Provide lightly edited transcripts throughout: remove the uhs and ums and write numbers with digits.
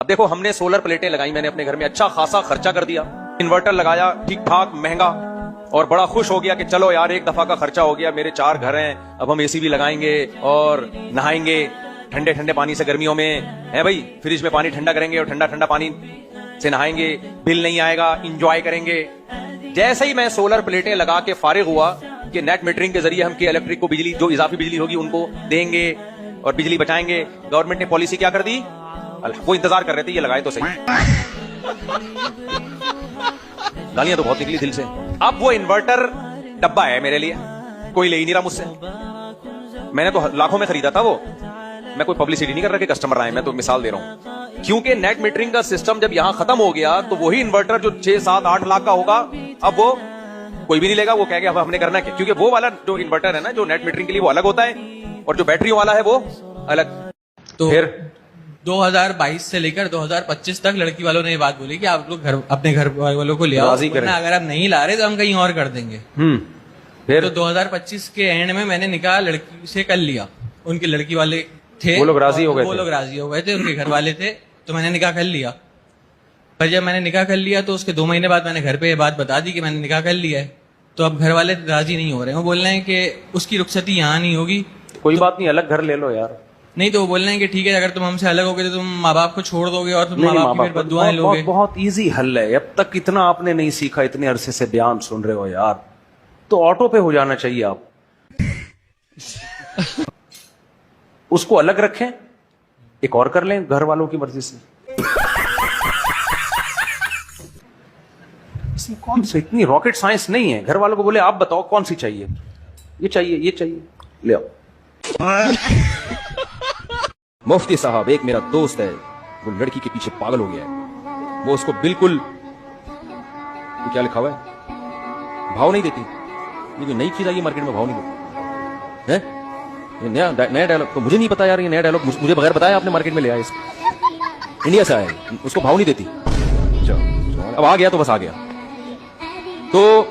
अब देखो, हमने सोलर प्लेटें लगाई, मैंने अपने घर में अच्छा खासा खर्चा कर दिया, इन्वर्टर लगाया ठीक ठाक महंगा, और बड़ा खुश हो गया कि चलो यार एक दफा का खर्चा हो गया, मेरे 4 घर हैं, अब हम एसी भी लगाएंगे और नहाएंगे ठंडे ठंडे पानी से गर्मियों में, है भाई, फ्रिज में पानी ठंडा करेंगे और ठंडा ठंडा पानी से नहाएंगे, बिल नहीं आएगा, इंजॉय करेंगे। जैसे ही मैं सोलर प्लेटें लगा के फारिग हुआ कि नेट मीटरिंग के जरिए हम के इलेक्ट्रिक को बिजली, जो इजाफी बिजली होगी उनको देंगे और बिजली बचाएंगे, गवर्नमेंट ने पॉलिसी क्या कर दी, वो इंतजार कर रहे थे ये लगाए तो सही। गालियां तो बहुत निकली दिल से। अब वो इन्वर्टर डब्बा है मेरे लिए, कोई ले ही नहीं रहा मुझसे। मैंने तो लाखों में खरीदा था वो, मैं कोई पब्लिसिटी नहीं कर रहा कि कस्टमर आए, मैं तो मिसाल दे रहा हूं। क्योंकि नेट मीटरिंग का सिस्टम जब यहां खत्म हो गया तो वही इन्वर्टर जो 6, 7, 8 लाख का होगा, अब वो कोई भी नहीं लेगा। वो कहेगा अब हमने करना क्या, क्योंकि वो वाला जो इन्वर्टर है ना, जो नेट मीटरिंग के लिए, वो अलग होता है, और जो बैटरियों वाला है वो अलग। तो फिर 2022 से लेकर 2025 तक लड़की वालों ने ये बात बोली कि आप लोग अपने घर वालों को ले आओ, वरना अगर आप नहीं ला रहे तो हम कहीं और कर देंगे। फिर तो 2025 के एंड में मैंने निकाह लड़की से कर लिया। उनके लड़की वाले थे, वो लोग राजी हो गए थे। वो लोग राजी हो गए थे, उनके घर वाले थे, तो मैंने निकाह कर लिया। पर जब मैंने निकाह कर लिया तो उसके 2 महीने बाद मैंने घर पे ये बात बता दी कि मैंने निकाह कर लिया है। तो अब घर वाले राजी नहीं हो रहे हैं, वो बोल रहे हैं कि उसकी रुखसती यहाँ नहीं होगी। कोई बात नहीं, अलग घर ले लो यार। नहीं, तो वो बोल रहे हैं कि ठीक है, अगर तुम हमसे अलग हो गए तो तुम माँ बाप को छोड़ दोगे और तुम माँ बाप की फिर बद्दुआएं लोगे। बहुत इजी हल है, अब तक इतना आपने नहीं सीखा, इतने अरसे से बयान सुन रहे हो यार, तो ऑटो पे हो जाना चाहिए आप। उसको अलग रखें, एक और कर लें घर वालों की मर्जी से। इसमें कौन सी इतनी रॉकेट साइंस नहीं है। घर वालों को बोले आप बताओ कौन सी चाहिए, ये चाहिए, ये चाहिए, ले आओ। मुफ्ती साहब, एक मेरा दोस्त है, वो लड़की के पीछे पागल हो गया है। वो उसको बिल्कुल, तो क्या लिखा हुआ है, भाव नहीं देती। ये नई चीज आई है मार्केट में, भाव नहीं देती है। ये नया डायलॉग तो मुझे नहीं पता यार, ये नया डायलॉग मुझे बगैर बताया आपने मार्केट में ले आया इसको। इंडिया से आया है, उसको भाव नहीं देती। अब आ गया तो बस आ गया। तो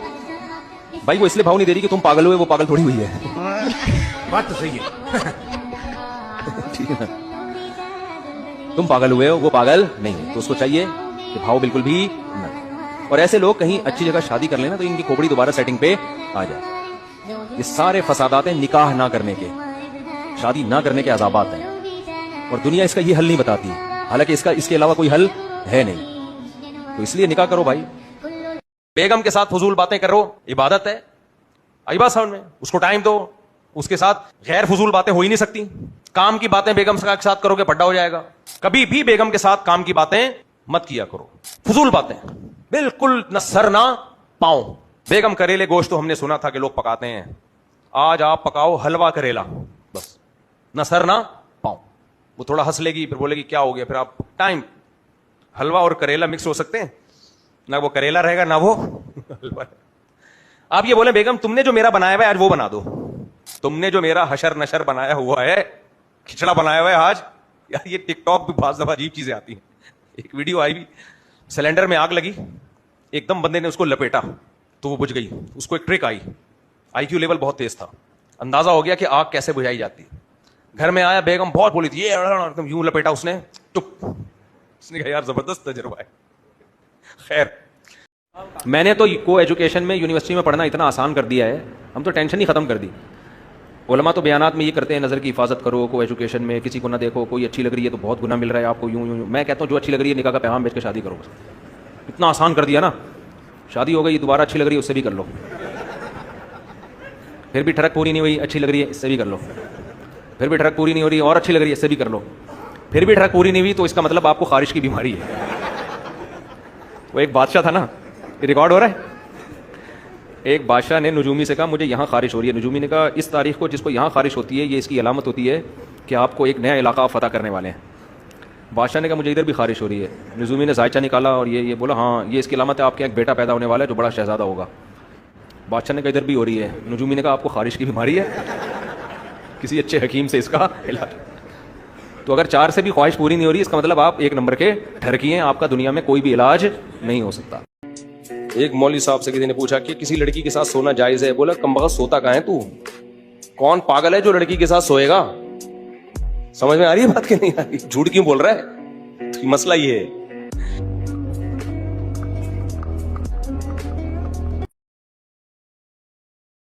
भाई वो इसलिए भाव नहीं दे रही कि तुम पागल हुए, वो पागल थोड़ी हुई है। बात तो सही है। ठीक है ना, तुम पागल हुए हो, वो पागल नहीं है, तो उसको चाहिए कि भाव बिल्कुल भी नहीं। और ऐसे लोग कहीं अच्छी जगह शादी कर लेना तो इनकी खोपड़ी दोबारा सेटिंग पे आ जाए। ये सारे फसादात हैं निकाह ना करने के, शादी ना करने के अजाबात हैं, और दुनिया इसका ये हल नहीं बताती, हालांकि इसके अलावा कोई हल है नहीं। तो इसलिए निकाह करो भाई। बेगम के साथ फजूल बातें करो, इबादत है। आई बात समझ में? उसको टाइम दो, उसके साथ गैर फजूल बातें हो ही नहीं सकती। काम की बातें बेगम के साथ करोगे पड्डा हो जाएगा। कभी भी बेगम के साथ काम की बातें मत किया करो, फजूल बातें बिल्कुल न सर ना पाओ। बेगम करेले गोश्त तो हमने सुना था कि लोग पकाते हैं, आज आप पकाओ हलवा करेला, बस न सर ना पाओ। वो थोड़ा हंस लेगी, फिर बोलेगी क्या हो गया, फिर आप टाइम। हलवा और करेला मिक्स हो सकते हैं? ना वो करेला रहेगा ना वो हलवा। आप ये बोले बेगम तुमने जो मेरा बनाया हुआ है आज वो बना दो, तुमने जो मेरा हशर नशर बनाया हुआ है, खिचड़ा बनाया हुआ है आज। यार ये टिकटॉक भी बहुत दफा अजीब चीजें आती हैं। एक वीडियो आई भी, सिलेंडर में आग लगी, एकदम बंदे ने उसको लपेटा तो वो बुझ गई। उसको एक ट्रिक आई, आईक्यू लेवल बहुत तेज था, अंदाजा हो गया कि आग कैसे बुझाई जाती है। घर में आया, बेगम बहुत बोली थी, ये एकदम यूं लपेटा उसने, टुप। उसने कहा यार जबरदस्त तजुर्बा है। खैर, मैंने तो को एजुकेशन में यूनिवर्सिटी में पढ़ना इतना आसान कर दिया है, हम तो टेंशन ही खत्म कर दी। उलमा तो बयानात में ये करते हैं, नज़र की हिफाजत करो, को एजुकेशन में किसी को ना देखो, कोई अच्छी लग रही है तो बहुत गुना मिल रहा है आपको, यूं यूं। मैं कहता हूँ जो अच्छी लग रही है निकाह का पैगाम बेच के शादी करो, इतना आसान कर दिया ना। शादी हो गई, दोबारा अच्छी लग रही है उससे भी कर लो, फिर भी ठरक पूरी नहीं हुई, अच्छी लग रही है इससे भी कर लो, फिर भी ठरक पूरी नहीं हो रही और अच्छी लग रही है इससे भी कर लो, फिर भी ठरक पूरी नहीं हुई तो इसका मतलब आपको खारिश की बीमारी है। वो एक बादशाह था ना, रिकॉर्ड हो रहा है, एक बादशाह ने नजूमी से कहा मुझे यहाँ खारिश हो रही है। नजूमी ने कहा इस तारीख को जिसको यहाँ खारिश होती है ये इसकी अलामत होती है कि आपको एक नया इलाका फतह करने वाले हैं। बादशाह ने कहा मुझे इधर भी खारिश हो रही है। नजूमी ने जायचा निकाला और ये बोला हाँ ये इसकी अलामत है, आपके एक बेटा पैदा होने वाला है जो बड़ा शहजादा होगा। बादशाह ने कहा इधर भी हो रही है। नजूमी ने कहा आपको खारिश की बीमारी है, किसी अच्छे हकीम से इसका इलाज। तो अगर 4 से भी ख्वाहिश पूरी नहीं हो रही इसका मतलब आप 1 नंबर के ठरकी हैं, आपका दुनिया में कोई भी इलाज नहीं हो सकता। एक मौलवी साहब से किसी ने पूछा कि किसी लड़की के साथ सोना जायज है? बोला कमबख्त सोता कहाँ है तू, कौन पागल है जो लड़की के साथ सोएगा? समझ में आ रही है बात कि नहीं आ रही? झूठ क्यों बोल रहा है? मसला ये है